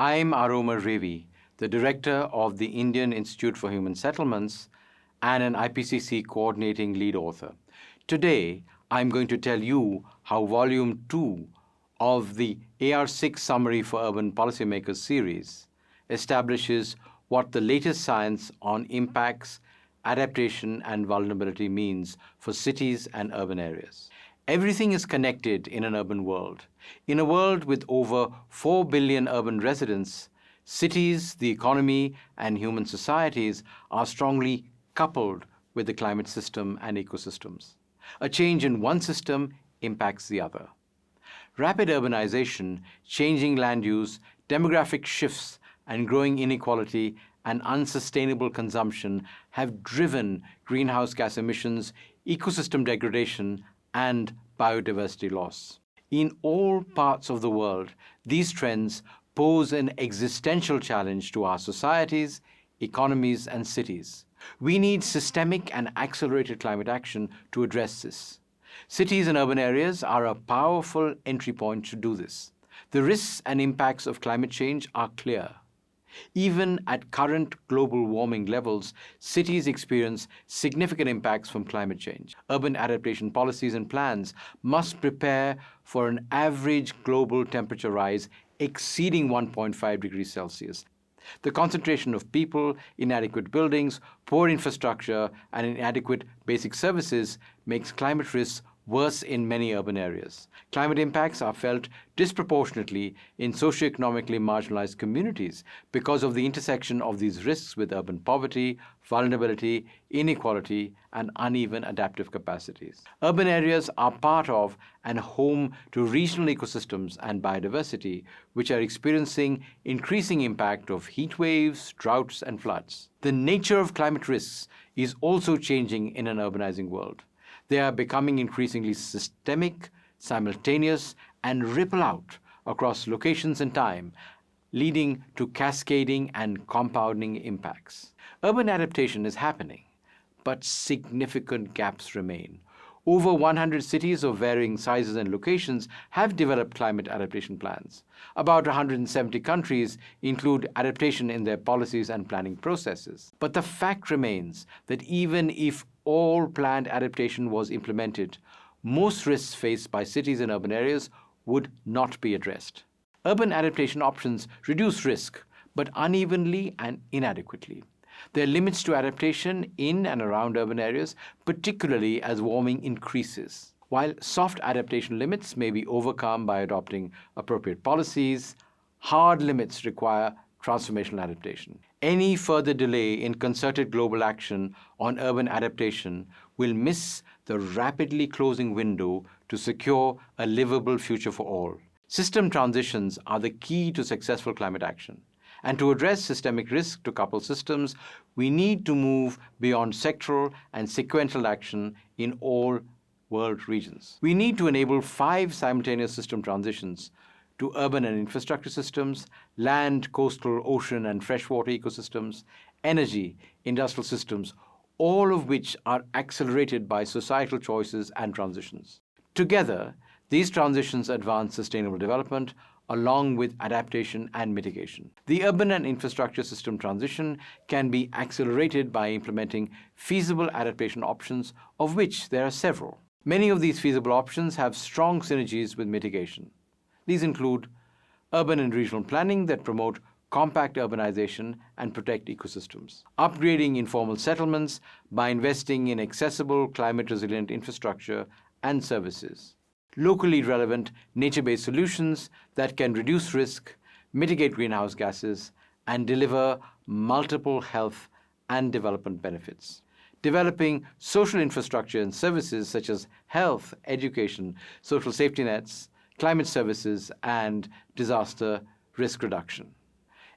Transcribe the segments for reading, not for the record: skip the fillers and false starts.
I'm Aroma Revi, the director of the Indian Institute for Human Settlements and an IPCC coordinating lead author. Today, I'm going to tell you how Volume 2 of the AR6 Summary for Urban Policymakers series establishes what the latest science on impacts, adaptation, and vulnerability means for cities and urban areas. Everything is connected in an urban world. In a world with over 4 billion urban residents, cities, the economy, and human societies are strongly coupled with the climate system and ecosystems. A change in one system impacts the other. Rapid urbanization, changing land use, demographic shifts, and growing inequality and unsustainable consumption have driven greenhouse gas emissions, ecosystem degradation, and biodiversity loss. In all parts of the world, these trends pose an existential challenge to our societies, economies, and cities. We need systemic and accelerated climate action to address this. Cities and urban areas are a powerful entry point to do this. The risks and impacts of climate change are clear. Even at current global warming levels, cities experience significant impacts from climate change. Urban adaptation policies and plans must prepare for an average global temperature rise exceeding 1.5 degrees Celsius. The concentration of people, inadequate buildings, poor infrastructure, and inadequate basic services makes climate risks worse in many urban areas. Climate impacts are felt disproportionately in socioeconomically marginalized communities because of the intersection of these risks with urban poverty, vulnerability, inequality, and uneven adaptive capacities. Urban areas are part of and home to regional ecosystems and biodiversity, which are experiencing increasing impact of heat waves, droughts, and floods. The nature of climate risks is also changing in an urbanizing world. They are becoming increasingly systemic, simultaneous, and ripple out across locations and time, leading to cascading and compounding impacts. Urban adaptation is happening, but significant gaps remain. Over 100 cities of varying sizes and locations have developed climate adaptation plans. About 170 countries include adaptation in their policies and planning processes. But the fact remains that even if all planned adaptation was implemented, most risks faced by cities and urban areas would not be addressed. Urban adaptation options reduce risk, but unevenly and inadequately. There are limits to adaptation in and around urban areas, particularly as warming increases. While soft adaptation limits may be overcome by adopting appropriate policies, hard limits require transformational adaptation. Any further delay in concerted global action on urban adaptation will miss the rapidly closing window to secure a livable future for all. System transitions are the key to successful climate action. And to address systemic risk to coupled systems, we need to move beyond sectoral and sequential action in all world regions. We need to enable 5 simultaneous system transitions to urban and infrastructure systems, land, coastal, ocean, and freshwater ecosystems, energy, industrial systems, all of which are accelerated by societal choices and transitions. Together, these transitions advance sustainable development along with adaptation and mitigation. The urban and infrastructure system transition can be accelerated by implementing feasible adaptation options, of which there are several. Many of these feasible options have strong synergies with mitigation. These include urban and regional planning that promote compact urbanization and protect ecosystems, upgrading informal settlements by investing in accessible, climate-resilient infrastructure and services, locally relevant nature-based solutions that can reduce risk, mitigate greenhouse gases, and deliver multiple health and development benefits. Developing social infrastructure and services such as health, education, social safety nets, climate services, and disaster risk reduction.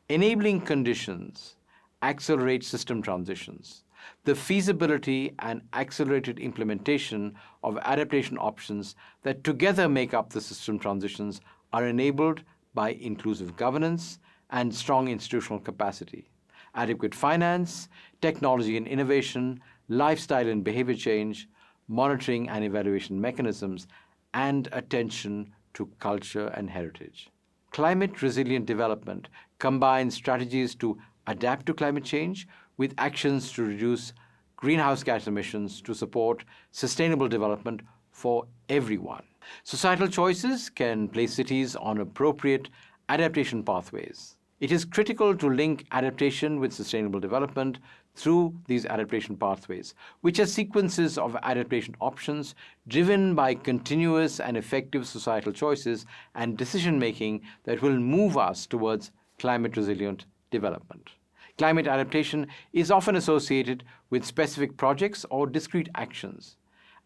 Enabling conditions accelerate system transitions. The feasibility and accelerated implementation of adaptation options that together make up the system transitions are enabled by inclusive governance and strong institutional capacity, adequate finance, technology and innovation, lifestyle and behavior change, monitoring and evaluation mechanisms, and attention to culture and heritage. climate resilient development combines strategies to adapt to climate change with actions to reduce greenhouse gas emissions to support sustainable development for everyone. Societal choices can place cities on appropriate adaptation pathways. It is critical to link adaptation with sustainable development through these adaptation pathways, which are sequences of adaptation options driven by continuous and effective societal choices and decision-making that will move us towards climate-resilient development. Climate adaptation is often associated with specific projects or discrete actions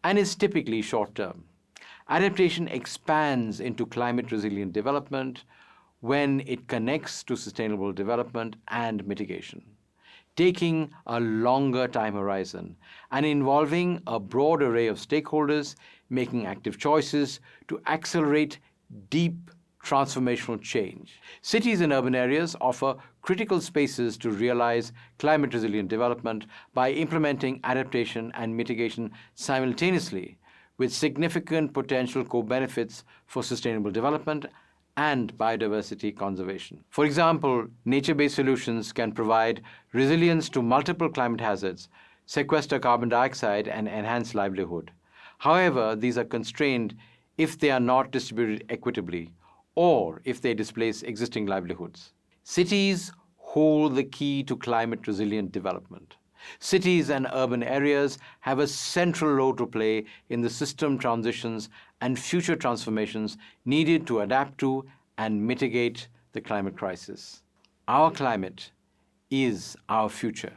and is typically short-term. Adaptation expands into climate-resilient development when it connects to sustainable development and mitigation, taking a longer time horizon and involving a broad array of stakeholders making active choices to accelerate deep transformational change. Cities and urban areas offer critical spaces to realize climate-resilient development by implementing adaptation and mitigation simultaneously, with significant potential co-benefits for sustainable development and biodiversity conservation. For example, nature-based solutions can provide resilience to multiple climate hazards, sequester carbon dioxide, and enhance livelihood. However, these are constrained if they are not distributed equitably or if they displace existing livelihoods. Cities hold the key to climate-resilient development. Cities and urban areas have a central role to play in the system transitions and future transformations needed to adapt to and mitigate the climate crisis. Our climate is our future.